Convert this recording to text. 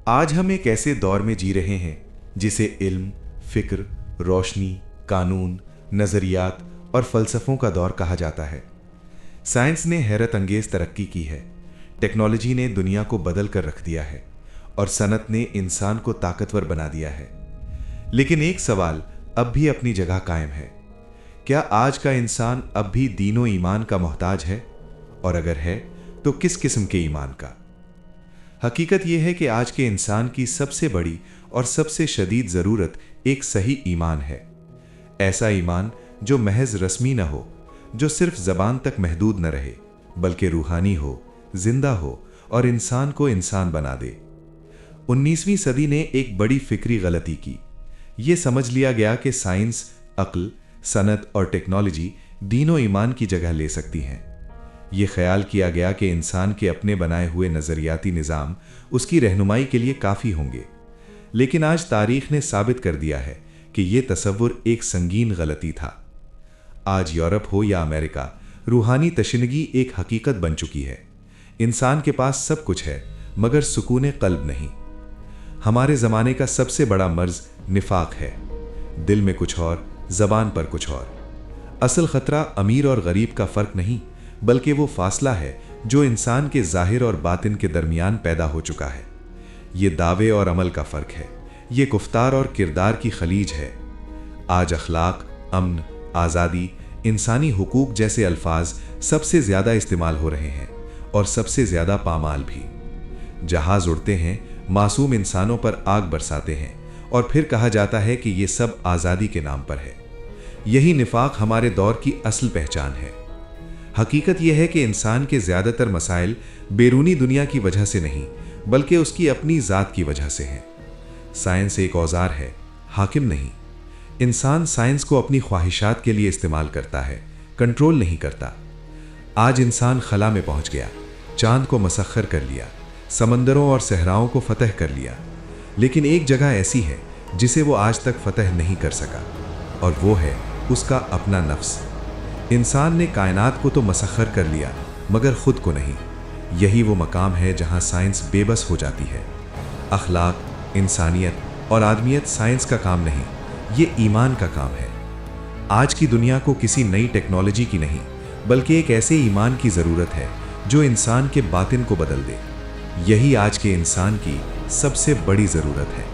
आज हम एक ऐसे दौर में जी रहे हैं जिसे इल्म, फिक्र, रोशनी, कानून, नज़रियात और फ़लसफ़ों का दौर कहा जाता है। साइंस ने हैरत अंगेज़ तरक्की की है, टेक्नोलॉजी ने दुनिया को बदल कर रख दिया है और सनत ने इंसान को ताकतवर बना दिया है। लेकिन एक सवाल अब भी अपनी जगह कायम है। क्या आज का इंसान अब भी दीनो ईमान का मोहताज है? और अगर है तो किस किस्म के ईमान का? हकीकत यह है कि आज के इंसान की सबसे बड़ी और सबसे शदीद ज़रूरत एक सही ईमान है। ऐसा ईमान जो महज रस्मी न हो, जो सिर्फ ज़बान तक महदूद न रहे, बल्कि रूहानी हो, जिंदा हो और इंसान को इंसान बना दे। 19वीं सदी ने एक बड़ी फिक्री गलती की। ये समझ लिया गया कि साइंस, अक्ल, सनत और टेक्नोलॉजी दीनो ईमान की जगह ले सकती हैं। ये ख्याल किया गया कि इंसान के अपने बनाए हुए नज़रियाती निज़ाम उसकी रहनुमाई के लिए काफ़ी होंगे। लेकिन आज तारीख ने साबित कर दिया है कि ये तसव्वुर एक संगीन गलती था। आज यूरोप हो या अमेरिका, रूहानी तशनगी एक हकीकत बन चुकी है। इंसान के पास सब कुछ है मगर सुकून क़ल्ब नहीं। हमारे ज़माने का सबसे बड़ा मर्ज़ निफाक है। दिल में कुछ और, ज़बान पर कुछ और। असल ख़तरा अमीर और गरीब का फ़र्क नहीं, बल्कि वो फासला है जो इंसान के ज़ाहिर और बातिन के दरमियान पैदा हो चुका है। ये दावे और अमल का फ़र्क है, ये गुफ्तार और किरदार की खलीज है। आज अखलाक, अमन, आज़ादी, इंसानी हुकूक जैसे अल्फाज सबसे ज़्यादा इस्तेमाल हो रहे हैं और सबसे ज़्यादा पामाल भी। जहाज़ उड़ते हैं, मासूम इंसानों पर आग बरसाते हैं और फिर कहा जाता है कि ये सब आज़ादी के नाम पर है। यही निफाक हमारे दौर की असल पहचान है। हकीकत यह है कि इंसान के ज़्यादातर मसाइल बैरूनी दुनिया की वजह से नहीं, बल्कि उसकी अपनी ज़ात की वजह से हैं। साइंस एक औजार है, हाकिम नहीं। इंसान साइंस को अपनी ख्वाहिशात के लिए इस्तेमाल करता है, कंट्रोल नहीं करता। आज इंसान खला में पहुंच गया, चांद को मसख्खर कर लिया, समंदरों और सहराओं को फतह कर लिया। लेकिन एक जगह ऐसी है जिसे वो आज तक फतह नहीं कर सका, और वो है उसका अपना नफ्स। इंसान ने कायनात को तो मसख्खर कर लिया मगर खुद को नहीं। यही वो मकाम है जहां साइंस बेबस हो जाती है। अखलाक, इंसानियत और आदमियत साइंस का काम नहीं, ये ईमान का काम है। आज की दुनिया को किसी नई टेक्नोलॉजी की नहीं, बल्कि एक ऐसे ईमान की ज़रूरत है जो इंसान के बातिन को बदल दे। यही आज के इंसान की सबसे बड़ी ज़रूरत है।